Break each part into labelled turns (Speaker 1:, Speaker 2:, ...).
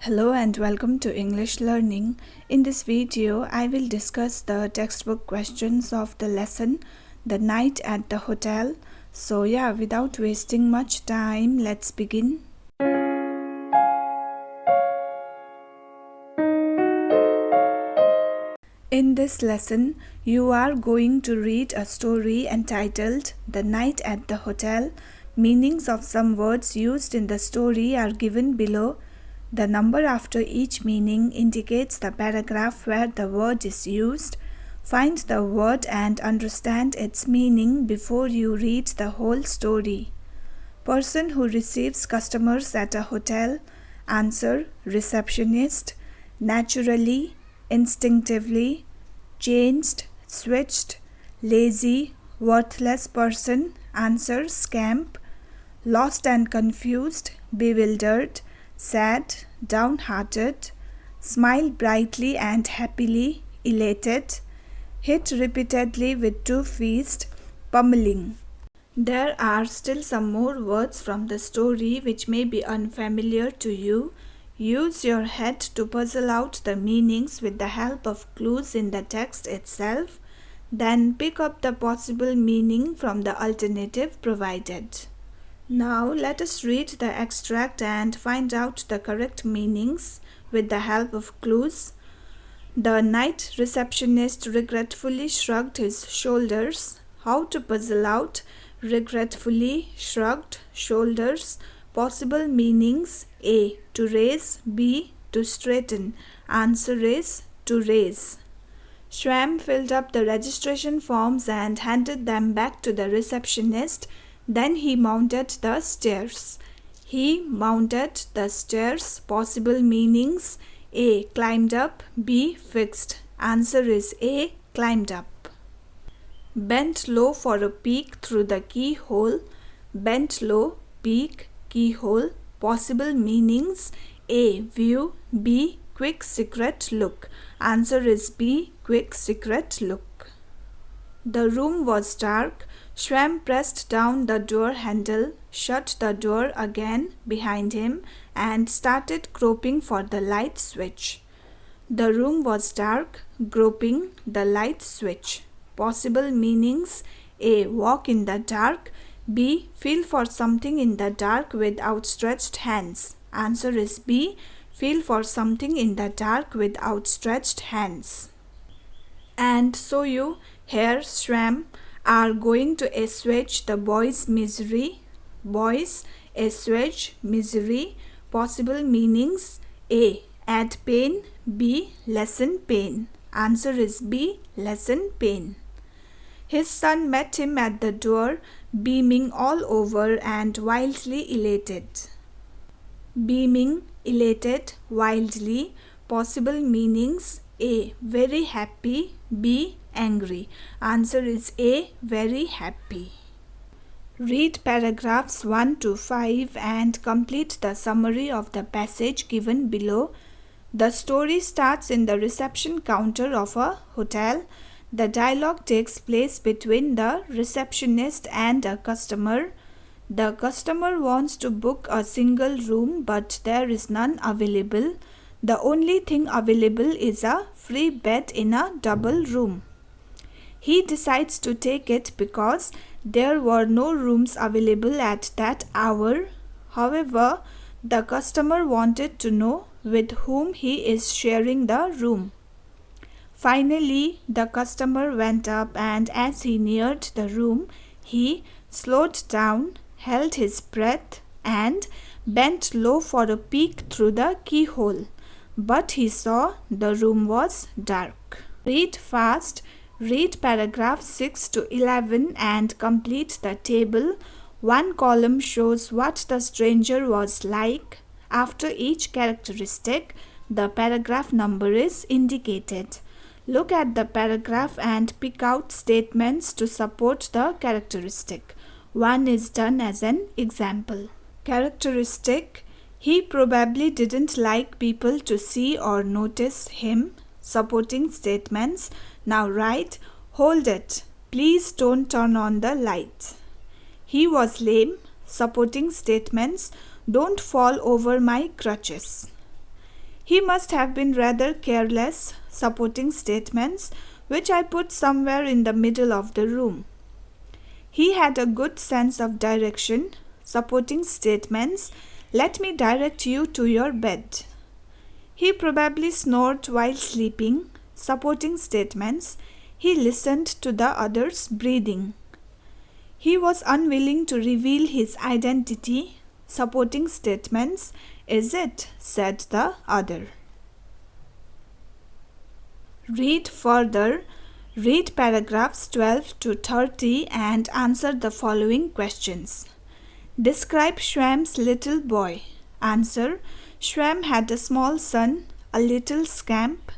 Speaker 1: Hello and welcome to English Learning. In this video, I will discuss the textbook questions of the lesson, The Night at the Hotel. So without wasting much time, let's begin. In this lesson, you are going to read a story entitled The Night at the Hotel. Meanings of some words used in the story are given below. The number after each meaning indicates the paragraph where the word is used. Find the word and understand its meaning before you read the whole story. Person who receives customers at a hotel. Answer: receptionist. Naturally, instinctively, changed, switched, lazy, worthless person. Answer: scamp. Lost and confused, bewildered, sad, downhearted, smile brightly and happily, elated, hit repeatedly with 2 fists, pummeling. There are still some more words from the story which may be unfamiliar to you. Use your head to puzzle out the meanings with the help of clues in the text itself. Then pick up the possible meaning from the alternative provided. Now let us read the extract and find out the correct meanings with the help of clues. The night receptionist regretfully shrugged his shoulders. How to puzzle out regretfully shrugged shoulders. Possible meanings: A. To raise, B. To straighten. Answer is to raise. Schramm filled up the registration forms and handed them back to the receptionist. Then he mounted the stairs. He mounted the stairs. Possible meanings: A. Climbed up, B. Fixed. Answer is A. Climbed up. Bent low for a peek through the keyhole. Bent low, peek, keyhole. Possible meanings: A. View, B. Quick secret look. Answer is B. Quick secret look. The room was dark. Schramm pressed down the door handle, shut the door again behind him, and started groping for the light switch. The room was dark, groping the light switch. Possible meanings: A. Walk in the dark, B. Feel for something in the dark with outstretched hands. Answer is B. Feel for something in the dark with outstretched hands. And so you, Herr Schramm, are going to assuage the boy's misery. Boys, assuage misery. Possible meanings: A. Add pain, B. Lessen pain. Answer is B. Lessen pain. His son met him at the door, beaming all over and wildly elated. Beaming, elated, wildly. Possible meanings: A. Very happy, B. Angry. Answer is A. Very happy. Read paragraphs 1 to 5 and complete the summary of the passage given below. The story starts in the reception counter of a hotel. The dialogue takes place between the receptionist and a customer. The customer wants to book a single room, but there is none available. The only thing available is a free bed in a double room. He decides to take it because there were no rooms available at that hour. However, the customer wanted to know with whom he is sharing the room. Finally, the customer went up, and as he neared the room, he slowed down, held his breath, and bent low for a peek through the keyhole. But he saw the room was dark. Read fast. Read paragraphs 6 to 11 and complete the table. One column shows what the stranger was like. After each characteristic, the paragraph number is indicated. Look at the paragraph and pick out statements to support the characteristic. One is done as an example. Characteristic: he probably didn't like people to see or notice him. Supporting statements. Now write, hold it, please don't turn on the light. He was lame. Supporting statements. Don't fall over my crutches. He must have been rather careless, supporting statements, which I put somewhere in the middle of the room. He had a good sense of direction, supporting statements, let me direct you to your bed. He probably snored while sleeping, supporting statements, he listened to the others breathing. He was unwilling to reveal his identity, supporting statements, is it? Said the other. Read further. Read paragraphs 12 to 30 and answer the following questions. Describe Shwam's little boy. Answer. Shwam had a small son, a little scamp.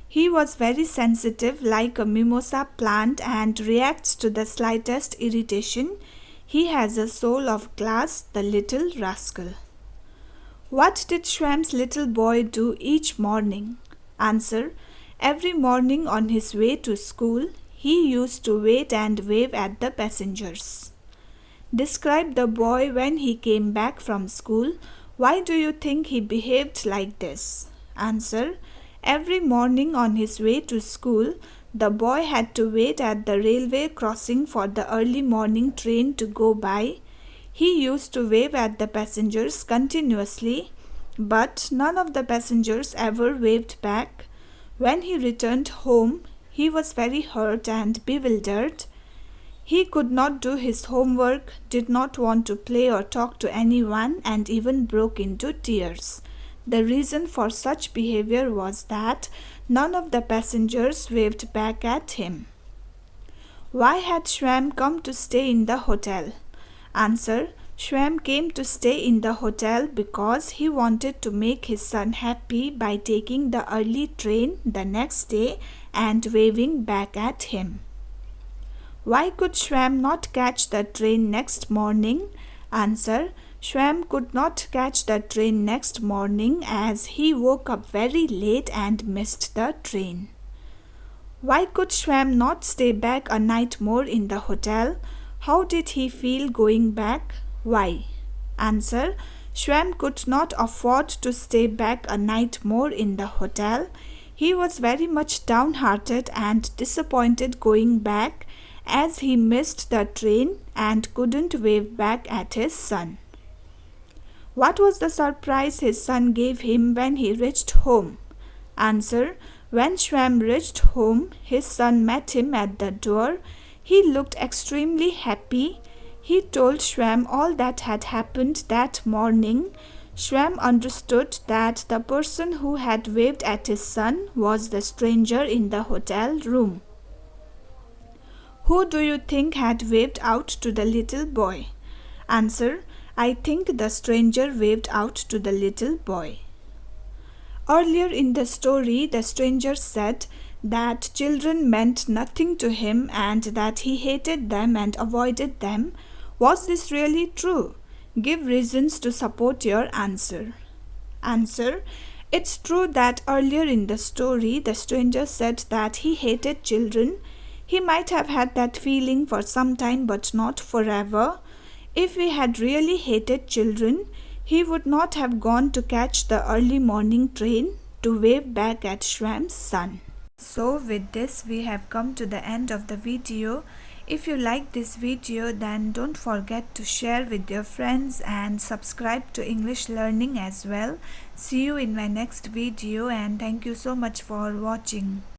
Speaker 1: He was very sensitive like a mimosa plant and reacts to the slightest irritation. He has a soul of glass, the little rascal. What did Shwam's little boy do each morning? Answer. Every morning on his way to school, he used to wait and wave at the passengers. Describe the boy when he came back from school. Why do you think he behaved like this? Answer. Every morning on his way to school, the boy had to wait at the railway crossing for the early morning train to go by. He used to wave at the passengers continuously, but none of the passengers ever waved back. When he returned home, he was very hurt and bewildered. He could not do his homework, did not want to play or talk to anyone, and even broke into tears. The reason for such behavior was that none of the passengers waved back at him. Why had Shwam come to stay in the hotel? Answer. Shwam came to stay in the hotel because he wanted to make his son happy by taking the early train the next day and waving back at him. Why could Shwam not catch the train next morning? Answer. Shwam could not catch the train next morning as he woke up very late and missed the train. Why could Shwam not stay back a night more in the hotel? How did he feel going back? Why? Answer. Shwam could not afford to stay back a night more in the hotel. He was very much downhearted and disappointed going back as he missed the train and couldn't wave back at his son. What was the surprise his son gave him when he reached home? Answer. When Shwam reached home, his son met him at the door. He looked extremely happy. He told Shwam all that had happened that morning. Shwam understood that the person who had waved at his son was the stranger in the hotel room. Who do you think had waved out to the little boy? Answer. I think the stranger waved out to the little boy. Earlier in the story, the stranger said that children meant nothing to him and that he hated them and avoided them. Was this really true? Give reasons to support your answer. Answer. It's true that earlier in the story, the stranger said that he hated children. He might have had that feeling for some time but not forever. If he had really hated children, he would not have gone to catch the early morning train to wave back at Shwam's son. So with this, we have come to the end of the video. If you like this video, then don't forget to share with your friends and subscribe to English Learning as well. See you in my next video and thank you so much for watching.